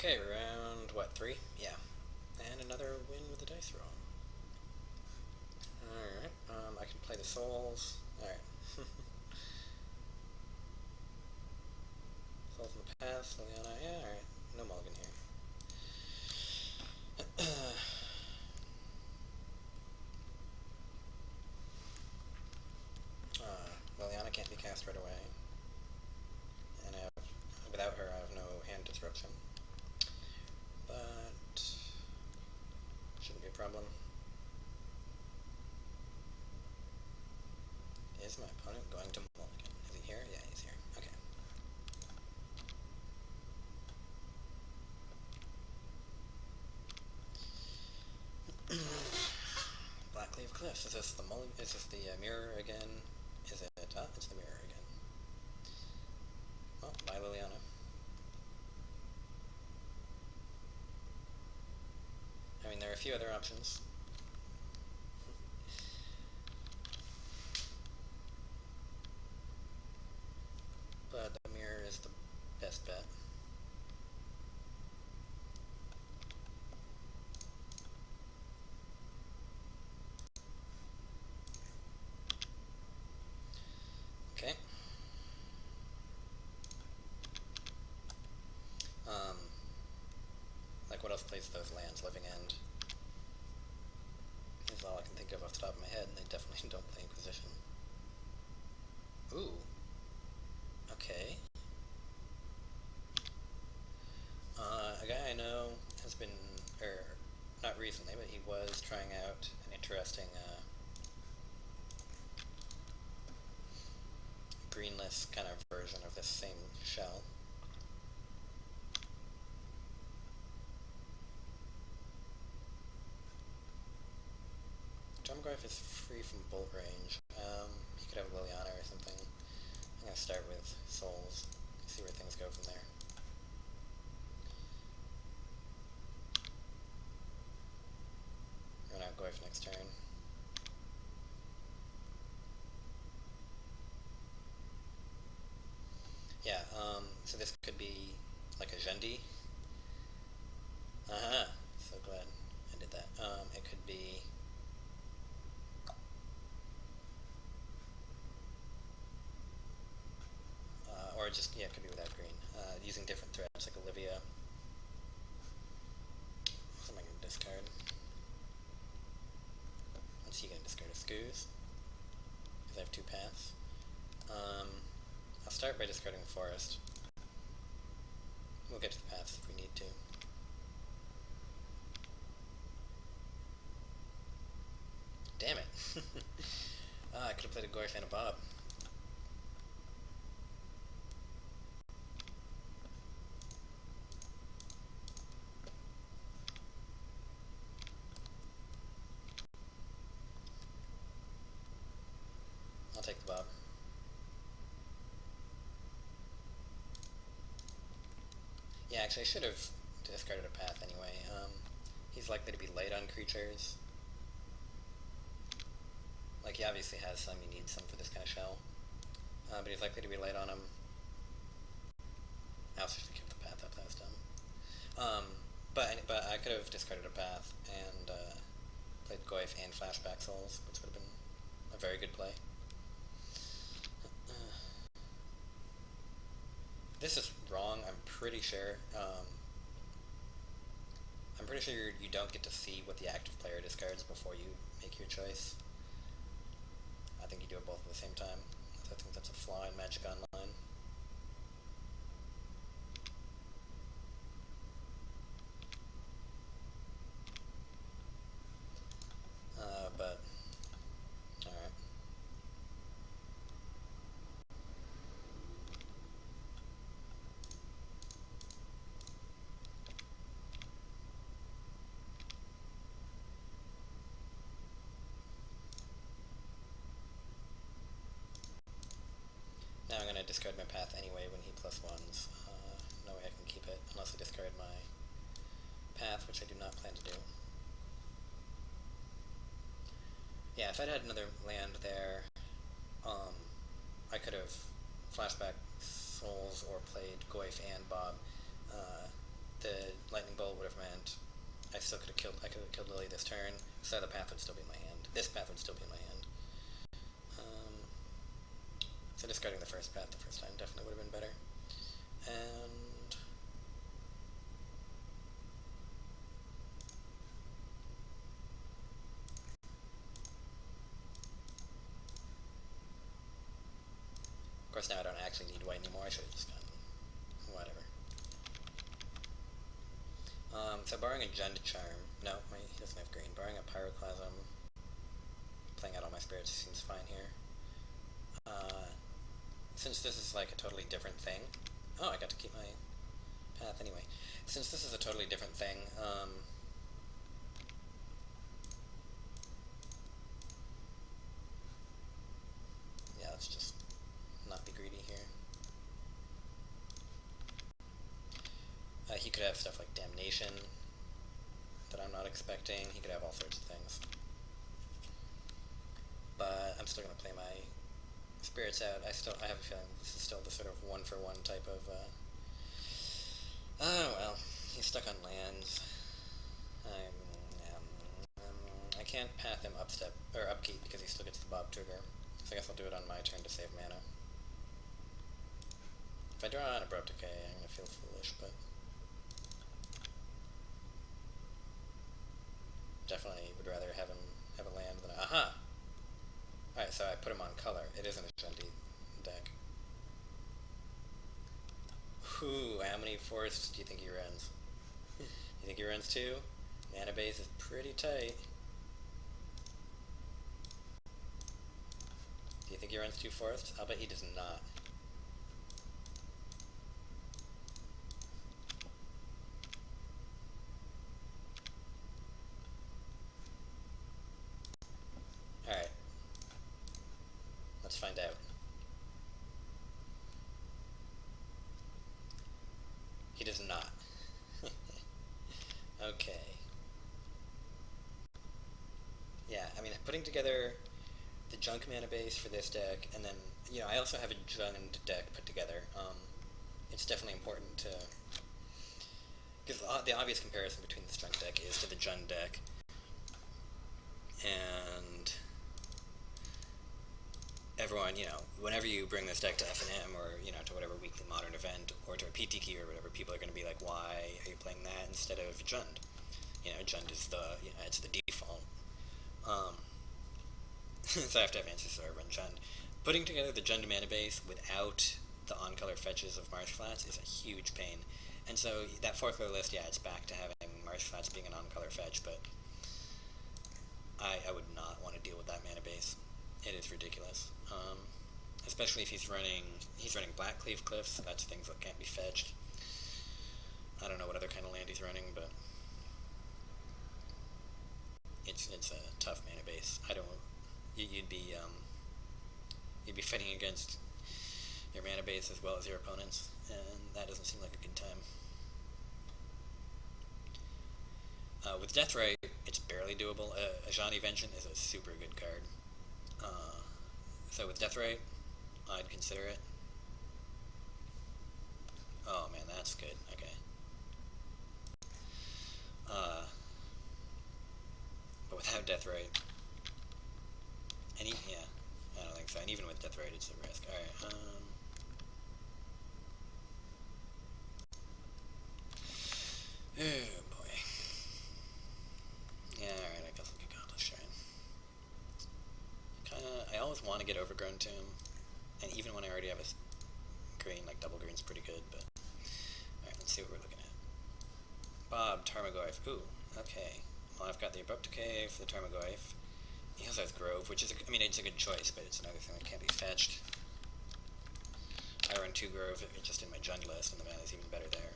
Okay, round, what, 3? Yeah. And another win with the dice roll. Alright, I can play the souls. Alright. Souls in the past, Liliana, yeah, alright. No mulligan here. Liliana can't be cast right away. And without her, I have no hand disruption. But shouldn't be a problem. Is my opponent going to mulligan? Is he here? Yeah, he's here. Okay. Blackleaf Cliffs. Is this the mirror again? Is it? It's the mirror again. Well, bye Liliana. I mean, there are a few other options. But the mirror is the best bet. Okay. Like what else plays those lands? Living End is all I can think of off the top of my head, and they definitely don't play Inquisition. Ooh. Okay. A guy I know has been, not recently, but he was trying out an interesting greenless kind of version of this same shell. Drumgriff is free from bolt range. He could have Liliana or something. I'm gonna start with Souls, see where things go from there. Run out Goyf next turn. Yeah, so this could be like a Ajundi. So glad I did that. It could be or just, yeah, it could be without green. Using different threats, like Olivia. What am I going to discard? What's he going to discard? A Scoos? Because I have 2 paths. I'll start by discarding the Forest. We'll get to the paths if we need to. Damn it! I could have played a Goyf and a Bob. I'll take the Bob. Yeah, actually I should have discarded a path anyway. He's likely to be late on creatures. Like, he obviously has some, you need some for this kind of shell. But he's likely to be late on them. I also should have kept the path up, that was dumb. But I could have discarded a path and played Goyf and Flashback Souls, which would have been a very good play. This is wrong, I'm pretty sure. I'm pretty sure you don't get to see what the active player discards before you make your choice. I think you do it both at the same time. I think that's a flaw in Magic Online. But, alright. Now I'm going to discard my path anyway when he +1s. No way I can keep it unless I discard my path, which I do not plan to do. Yeah, if I'd had another land there, I could have Flashback Souls or played Goyf and Bob. The I could have killed Lily this turn, so the path would still be in my hand. This path would still be in my hand. So discarding the first path the first time definitely would have been better. And of course now I don't actually need white anymore. I should have just gone whatever. So borrowing a Jund Charm. No, wait, he doesn't have green. Borrowing a Pyroclasm. Playing out all my spirits seems fine here. Since this is like a totally different thing. Oh, I got to keep my path anyway. Since this is a totally different thing, yeah, let's just not be greedy here. He could have stuff like Damnation that I'm not expecting. He could have all sorts of things. But I'm still going to play my spirits out. I have a feeling this is still the sort of one-for-one type of, oh well, he's stuck on lands. I can't path him upkeep because he still gets the Bob trigger. So I guess I'll do it on my turn to save mana. If I draw an Abrupt Decay, I'm going to feel foolish, but definitely would rather have him have a land than a... Aha! Alright, so I put him on color. It isn't a Ajundi deck. Whew, how many forests do you think he runs? You think he runs 2? Mana base is pretty tight. Do you think he runs 2 forests? I'll bet he does not. Alright. Let's find out. He does not. Okay. Yeah, I mean, putting together the junk mana base for this deck, and then, you know, I also have a Jund deck put together. It's definitely important to... Because the obvious comparison between this junk deck is to the Jund deck. And everyone, you know, whenever you bring this deck to FNM or, you know, to whatever weekly modern event or to a PTQ or whatever, people are going to be like, why are you playing that instead of Jund? You know, Jund is the, you know, it's the default. So I have to have answers, so I run Jund. Putting together the Jund mana base without the on-color fetches of Marsh Flats is a huge pain. And so that 4-color list, yeah, it's back to having Marsh Flats being an on-color fetch, but I would not want to deal with that mana base. It is ridiculous. Especially if he's running Blackcleave Cliffs, so that's things that can't be fetched. I don't know what other kind of land he's running, but it's a tough mana base. You'd be fighting against your mana base as well as your opponents, and that doesn't seem like a good time. With Deathrite, it's barely doable. Ajundi Vengeance is a super good card. So with Deathrite, I'd consider it. Oh man, that's good. Okay. But without Deathrite, yeah, I don't think so. And even with Deathrite, it's a risk. Alright, oh boy. Yeah, alright, I guess we could accomplish I always want to get Overgrown Tomb, and even when I already have a green, like double green's pretty good, but... Alright, let's see what we're looking at. Bob, Tarmogoyf. Ooh, okay. Well, I've got the Abrupt Decay for the Tarmogoyf. He also has Grove, which is, I mean, it's a good choice, but it's another thing that can't be fetched. I run 2 Grove just in my Jund list, and the mana's even better there.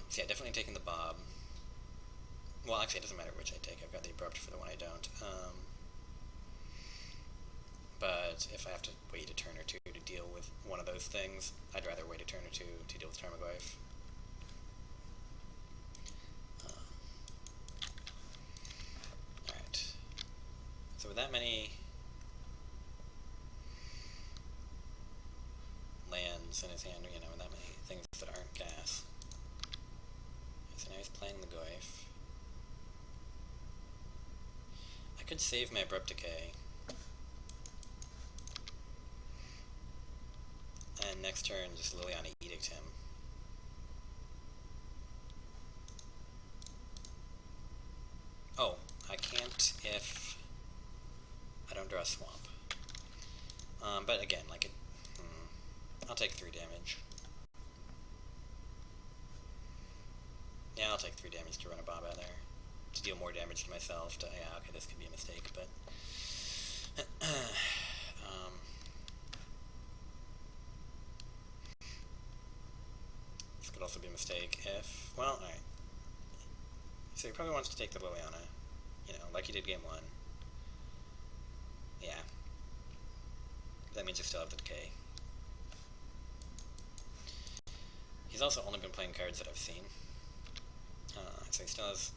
So yeah, definitely taking the Bob. Well, actually, it doesn't matter which I take. I've got the Abrupt for the one I don't. But if I have to wait a turn or 2 to deal with one of those things, I'd rather wait a turn or 2 to deal with Tarmogoyf. Alright. So with that many lands in his hand, you know, and that many things that aren't gas. So now he's playing the Goyf. could save my Abrupt Decay. And next turn, just Liliana Edict him. Oh, I can't if I don't draw a Swamp. But again, like, I'll take 3 damage. Yeah, I'll take 3 damage to run a Bob out there. To deal more damage to myself. Yeah, okay, this could be a mistake, but... this could also be a mistake if... Well, alright. So he probably wants to take the Liliana. You know, like he did game 1. Yeah. That means you still have the Decay. He's also only been playing cards that I've seen. So he still has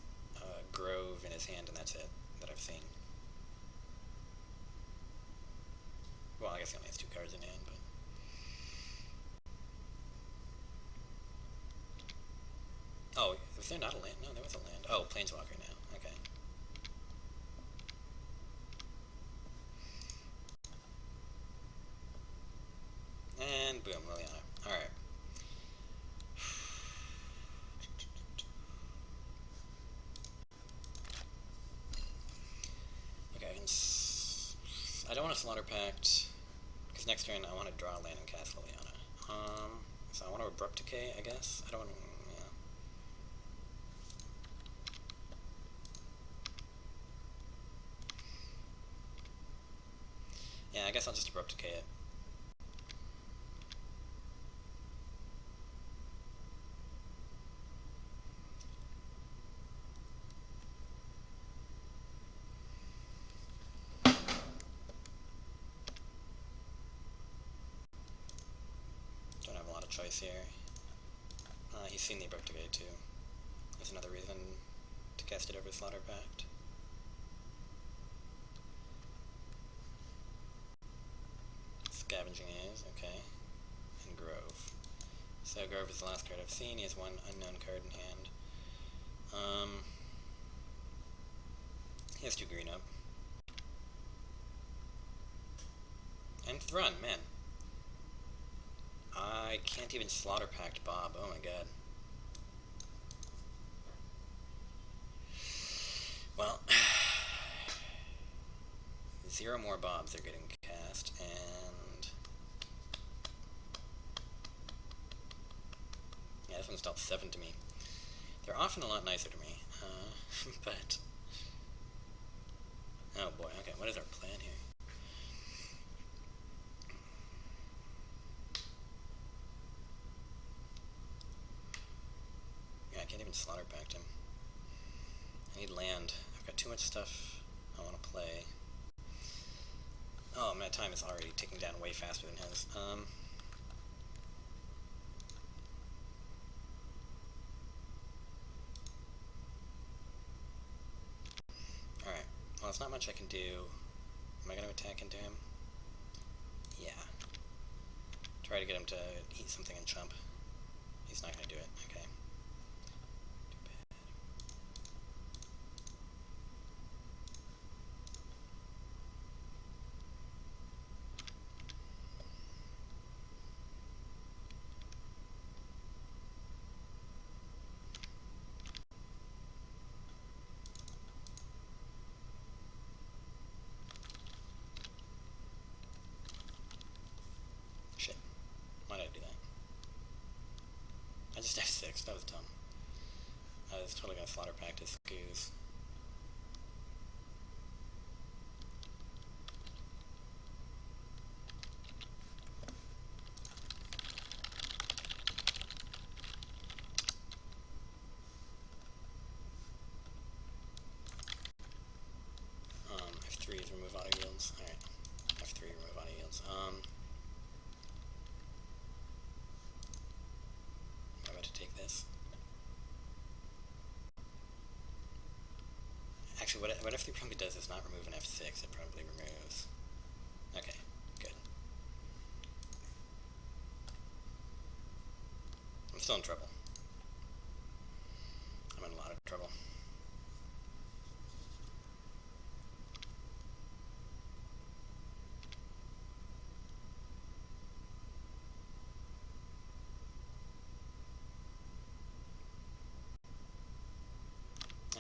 Grove in his hand, and that's it, that I've seen. Well, I guess he only has 2 cards in hand, but... Oh, was there not a land? No, there was a land. Oh, Planeswalker now. Okay. And boom, Liliana. Alright. Okay, I don't want a Slaughter Pact, because next turn I want to draw a land and cast Liliana. So I want to Abrupt Decay, I guess. I don't want to... Yeah, I guess I'll just Abrupt Decay it. Don't have a lot of choice here. He's seen the Abrupt Decay too. That's another reason to cast it over Slaughter Pact. Scavenging is, okay. And Grove. So Grove is the last card I've seen. He has 1 unknown card in hand. He has 2 green up. And Thrun, man. I can't even Slaughter Pact Bob, oh my god. Well, 0 more Bobs are getting cast, and... yeah, this one's dealt 7 to me. They're often a lot nicer to me, but... oh boy, okay, what is our plan here? Yeah, I can't even Slaughter Pact him. I need land. I've got too much stuff I want to play. Oh, my time is already ticking down way faster than his. Alright. Well, there's not much I can do. Am I going to attack into him? Yeah. Try to get him to eat something and chump. He's not going to do it. Okay. Too bad. Shit. Why did I do that? I just F6. That was dumb. I was totally going to Slaughter Pact his Goose. F3 is remove auto yields. Alright. F3 remove auto yields. I'm about to take this. Actually, what F3 probably does is not remove an F6, it probably removes. Okay, good. I'm still in trouble. I'm in a lot of trouble.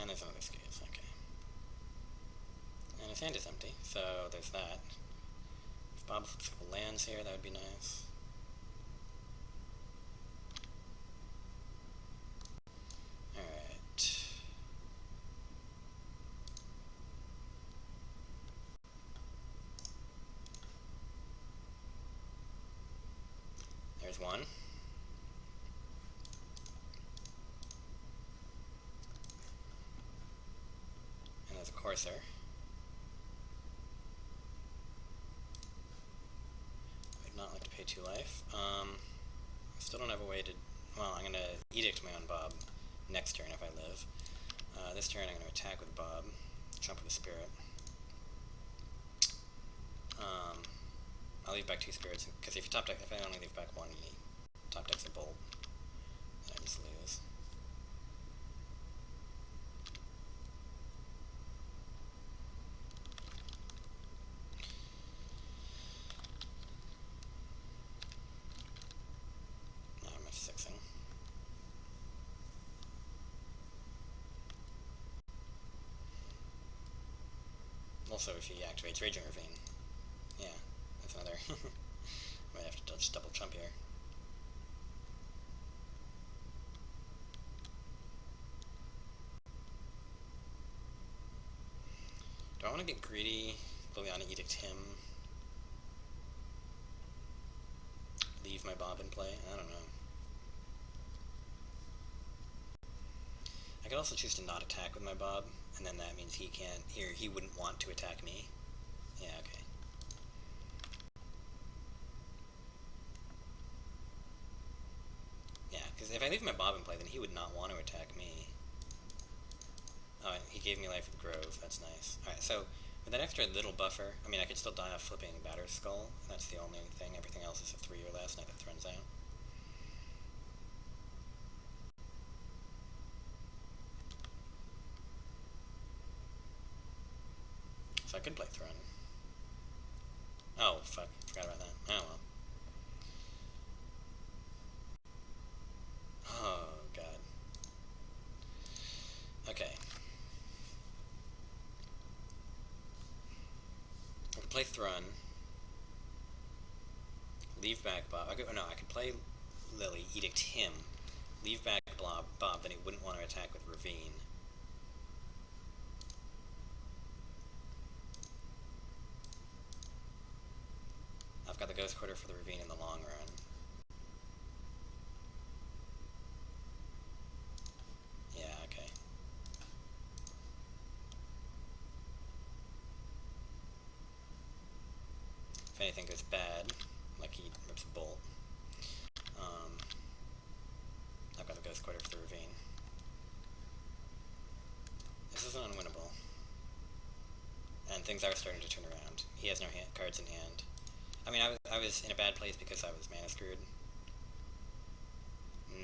And there's another Skews, okay. And his hand is empty, so there's that. If Bob flips a couple lands here, that would be nice. Alright. There's one. And there's a Courser. I'd not like to pay 2 life. Still don't have a way to... Well, I'm going to Edict my own Bob next turn if I live. This turn I'm going to attack with Bob, jump with a Spirit. I'll leave back 2 Spirits, because if I only leave back 1, he top decks a Bolt, and I just lose. Now I'm F6ing. Also, if he activates Raging Ravine, yeah, that's another. Might have to just double jump here. Do I want to get greedy? Liliana Edict him? Leave my Bob in play? I don't know. I could also choose to not attack with my Bob, and then that means he can't, he wouldn't want to attack me. Yeah, okay. Yeah, because if I leave my Bob in play, then he would not want to attack me. Oh, and he gave me life with Grove, that's nice. Alright, so with that extra little buffer, I mean, I could still die off flipping Batter's Skull, and that's the only thing. Everything else is a 3 or less, and I get thrones out. So I could play Throne. Oh, fuck. Forgot about that. Oh, well. Oh, God. Okay. I could play Throne. Leave back Bob. I could play Lily, Edict him. Leave back Bob, then he wouldn't want to attack with Ravine. I've got the Ghost Quarter for the Ravine in the long run. Yeah, okay. If anything goes bad, like he rips a Bolt, I've got the Ghost Quarter for the Ravine. This isn't unwinnable. And things are starting to turn around. He has no cards in hand. I mean, I was in a bad place because I was mana screwed.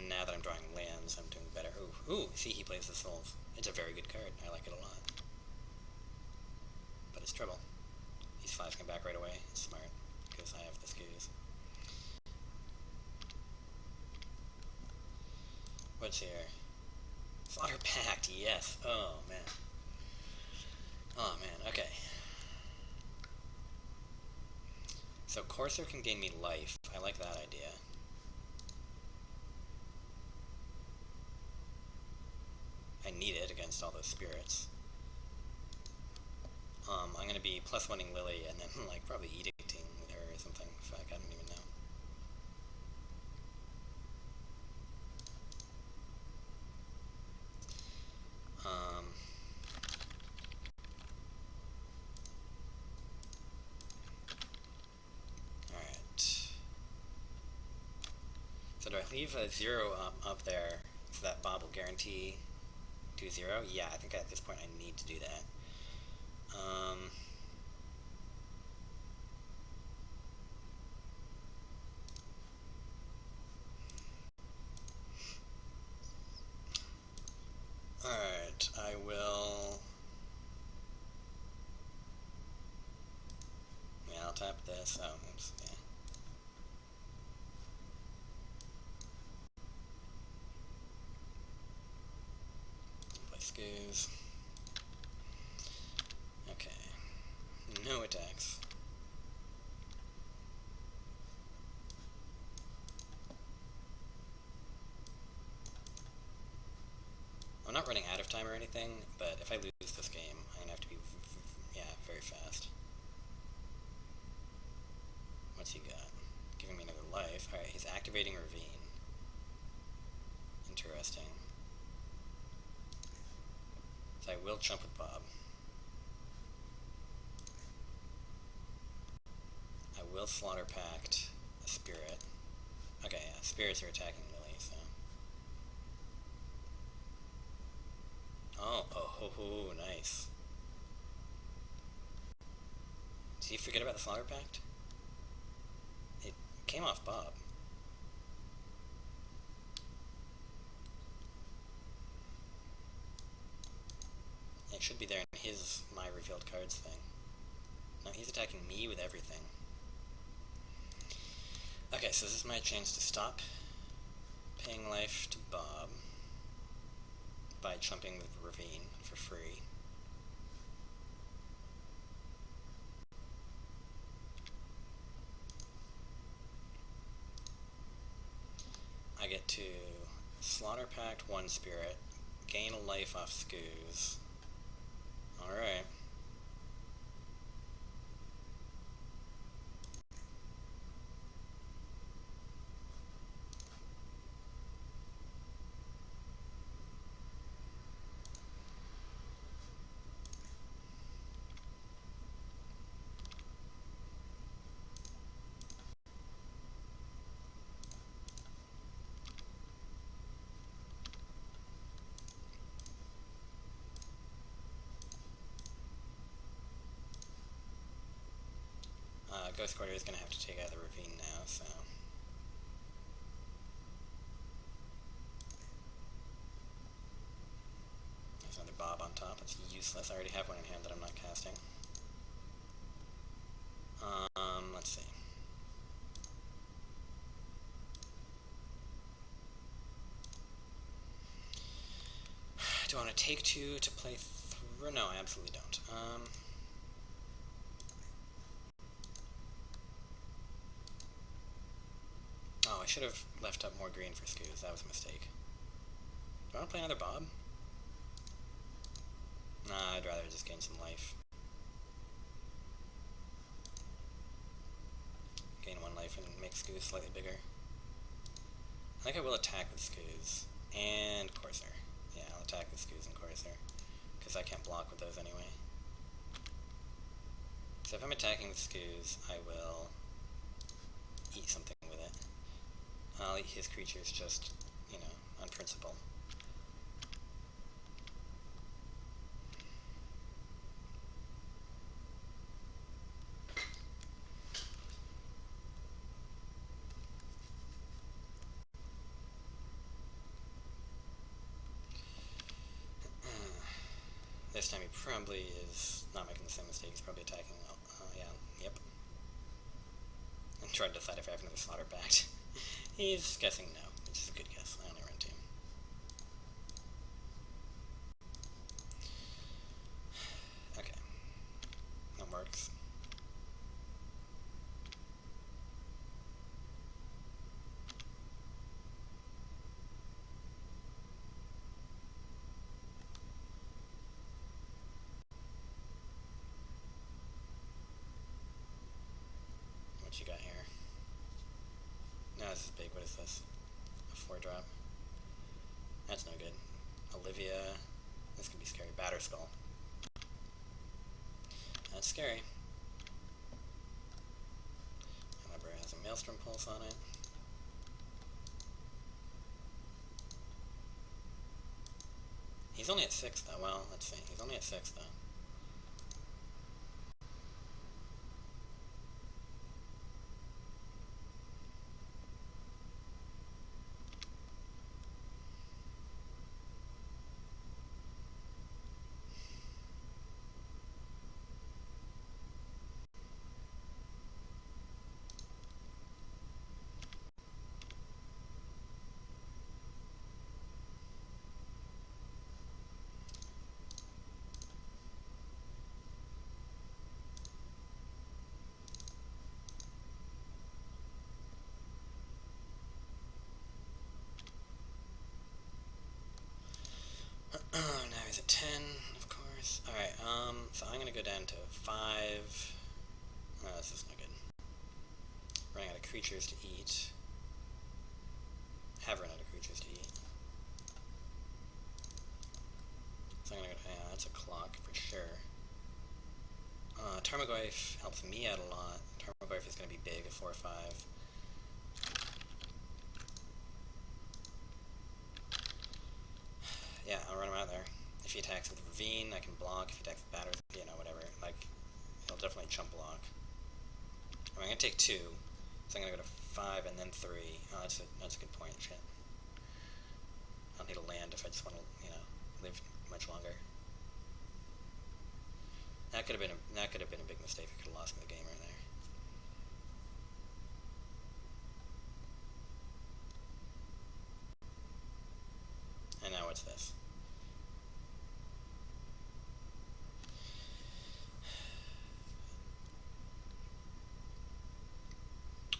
Now that I'm drawing lands, I'm doing better. Ooh, see, he plays the Souls. It's a very good card. I like it a lot. But it's trouble. These 5 come back right away. It's smart, because I have the Skews. What's here? Slaughter Pact, yes. Oh, man. Oh, man, okay. So Courser can gain me life. I like that idea. I need it against all those spirits. I'm gonna be +1ing Lily and then like probably edicting her or something. Fuck, I don't even know. Alright. So do I leave a 0 up there so that Bob will guarantee 2-0? Yeah, I think at this point I need to do that. Alright, I will... Yeah, I'll tap this. Oh, oops, yeah. Play Skews. No attacks. I'm not running out of time or anything, but if I lose this game, I'm gonna have to be, yeah, very fast. What's he got? Giving me another life. Alright, he's activating Ravine. Interesting. So I will chump with Bob. I will Slaughter Pact a Spirit. Okay, yeah, Spirits are attacking melee, so... Oh, nice. Did he forget about the Slaughter Pact? It came off Bob. It should be there in his My Revealed Cards thing. No, he's attacking me with everything. Okay, so this is my chance to stop paying life to Bob by chumping with Ravine for free. I get to Slaughter Pact 1 Spirit, gain a life off Skoos. Alright. Ghost Quarter is going to have to take out the Ravine now, so... There's another Bob on top. It's useless. I already have one in hand that I'm not casting. Let's see. Do I want to take 2 to play through? No, I absolutely don't. Oh, I should have left up more green for Skoos. That was a mistake. Do I want to play another Bob? Nah, I'd rather just gain some life. Gain 1 life and make Skoos slightly bigger. I think I will attack with Skoos and Corsair. Yeah, I'll attack with Skoos and Corsair, because I can't block with those anyway. So if I'm attacking with Skoos, I will eat something with it. I'll eat his creatures just, you know, on principle. This time he probably is not making the same mistake. He's probably attacking, yeah, yep. I'm trying to decide if I have another Slaughter Pact. He's guessing no, which is a good guess. I only run 2. Okay. That works. What you got here? No, this is big. What is this? A 4-drop. That's no good. Olivia. This could be scary. Batterskull. That's scary. However, it has a Maelstrom Pulse on it. He's only at 6 though. Well, let's see. He's only at 6 though. to 10, of course. Alright, so I'm gonna go down to 5. Oh, this is not good. Running out of creatures to eat. Have run out of creatures to eat. So I'm gonna go, yeah, that's a clock for sure. Tarmogoyf helps me out a lot. Tarmogoyf is gonna be big at 4 or 5. Yeah, I'll run him out there. If he attacks with Ravine, I can block. If he attacks with Batters, you know, whatever. Like, he'll definitely chump block. I'm gonna take 2, so I'm gonna go to 5 and then 3. Oh, that's a good point. Shit. I'll need a land if I just want to, you know, live much longer. That could have been a big mistake. I could have lost me the game right there. And now what's this?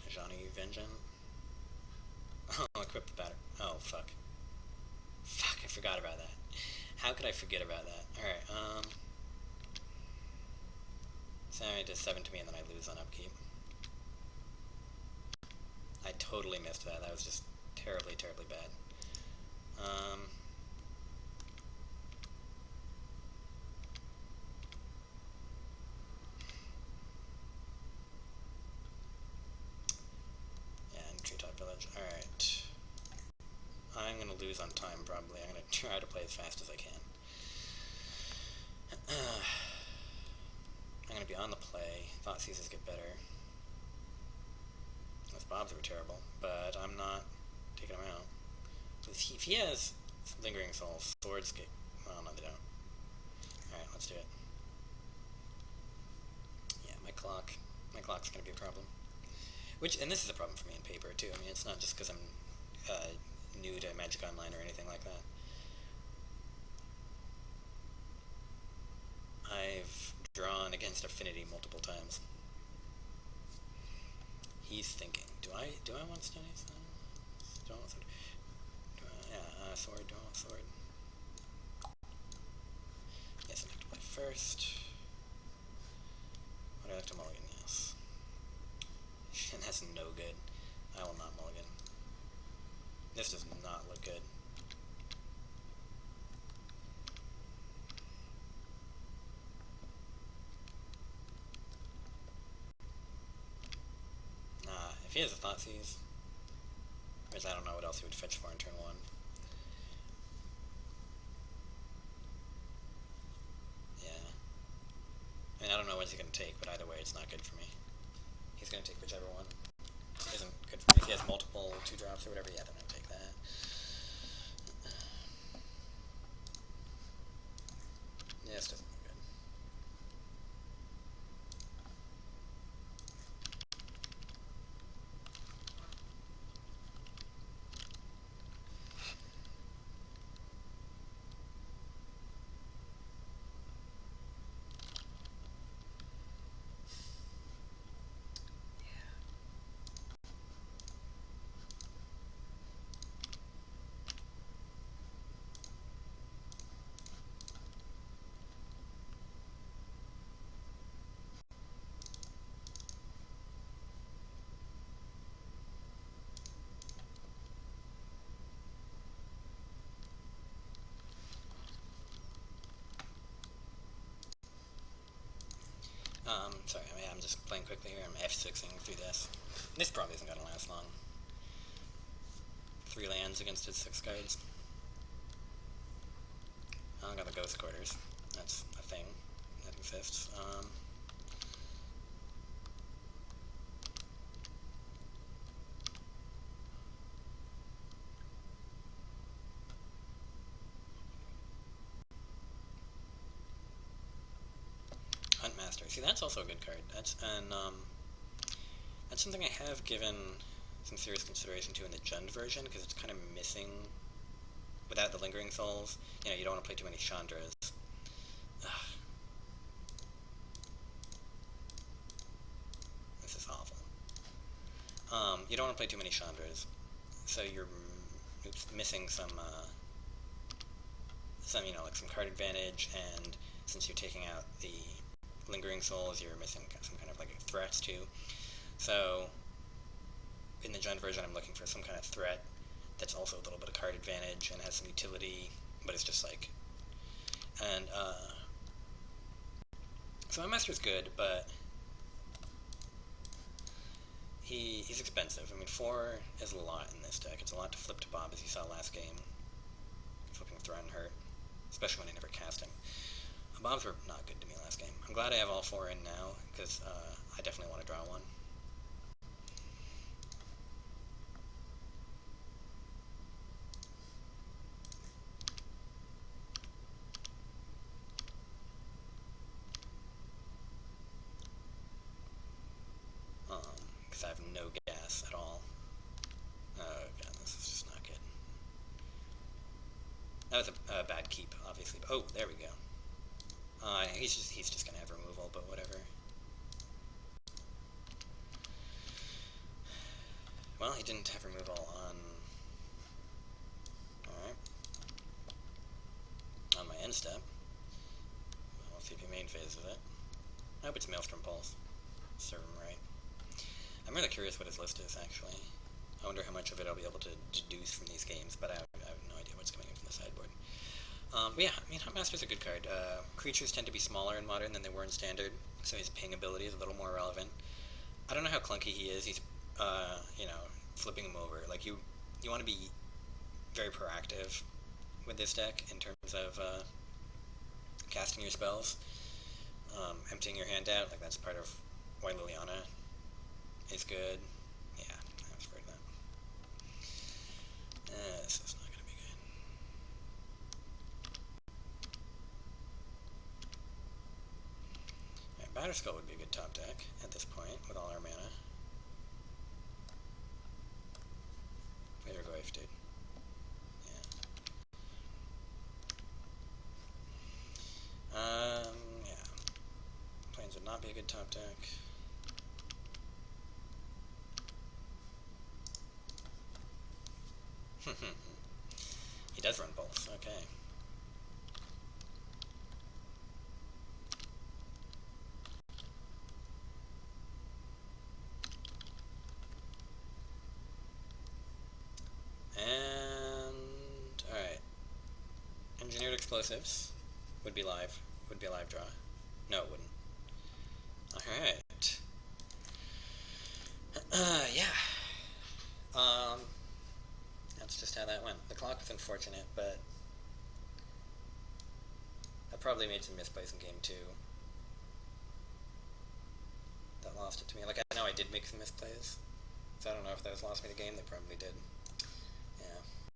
Ajundi Vengeance. Oh, equip the batter. Oh, fuck. Fuck, I forgot about that. How could I forget about that? Alright, so I did 7 to me and then I lose on upkeep. I totally missed that. That was just terribly, terribly bad. Yeah, and Treetop Village. Alright. I'm gonna lose on time, probably. I'm gonna try to play as fast as I can. I'm gonna be on the play. Thought Seizes get better. Those Bobs were terrible, but I'm not taking them out. If he has Lingering Souls, Swords get... Well, no, they don't. Alright, let's do it. Yeah, my clock's gonna be a problem. And this is a problem for me in paper, too. I mean, it's not just because I'm new to Magic Online or anything like that. I've drawn against Affinity multiple times. He's thinking, do I want Stony Sun? Do I want Sword? Sword, do I want Sword? Yes, I have to play first. What do I have to mulligan? Yes. And that's no good. I will not mulligan. This does not look good. If he has a Thoughtseize, which I don't know what else he would fetch for in turn 1. Yeah. I mean, I don't know what he's going to take, but either way, it's not good for me. He's going to take whichever one. It isn't good for me. If he has multiple 2-drops or whatever, yeah, then I'll take that. Yeah, this doesn't look good. Sorry, I mean, I'm just playing quickly here. I'm F6ing through this. This probably isn't going to last long. 3 lands against his 6 cards. I got the Ghost Quarters. That's a thing that exists. Huntmaster. See, that's also a good card. That's something I have given some serious consideration to in the Jund version, because it's kind of missing without the Lingering Souls. You know, you don't want to play too many Chandras. Ugh. This is awful. You don't want to play too many Chandras, so you're missing some some, like some card advantage, and since you're taking out the Lingering Souls, you're missing some kind of like threats too. So in the Jund version, I'm looking for some kind of threat that's also a little bit of card advantage and has some utility, but it's just like, and so my master's good, but he's expensive. I mean, 4 is a lot in this deck. It's a lot to flip to Bob, as you saw last game. Flipping Thrun hurt, especially when I never cast him. Bobs were not good to me last game. I'm glad I have all 4 in now, because I definitely want to draw one. Because I have no gas at all. Oh god, this is just not good. That was a bad keep, obviously. Oh, there we go. He's just gonna have removal, but whatever. Well, he didn't have removal on. Alright. On my end step. We'll see if he main phases it. I hope it's Maelstrom Pulse. Serve him right. I'm really curious what his list is, actually. I wonder how much of it I'll be able to deduce from these games, but I have no idea what's coming in from the sideboard. But yeah, I mean, Huntmaster's a good card. Creatures tend to be smaller in Modern than they were in Standard, so his ping ability is a little more relevant. I don't know how clunky he is. He's, flipping him over. Like, you want to be very proactive with this deck in terms of casting your spells, emptying your hand out. Like, that's part of why Liliana is good. Yeah, I was afraid of that. This is not going to be good. Alright, Batterskull would be a good top deck at this point with all our mana. There you go, dude. Yeah. Plains would not be a good top deck. He does run both, okay. And alright. Engineered Explosives would be live. Would be a live draw. No, it wouldn't. Alright. Yeah. That's just how that went. The clock was unfortunate, but I probably made some misplays in game 2 that lost it to me. Like, I know I did make some misplays, so I don't know if those lost me the game. They probably did.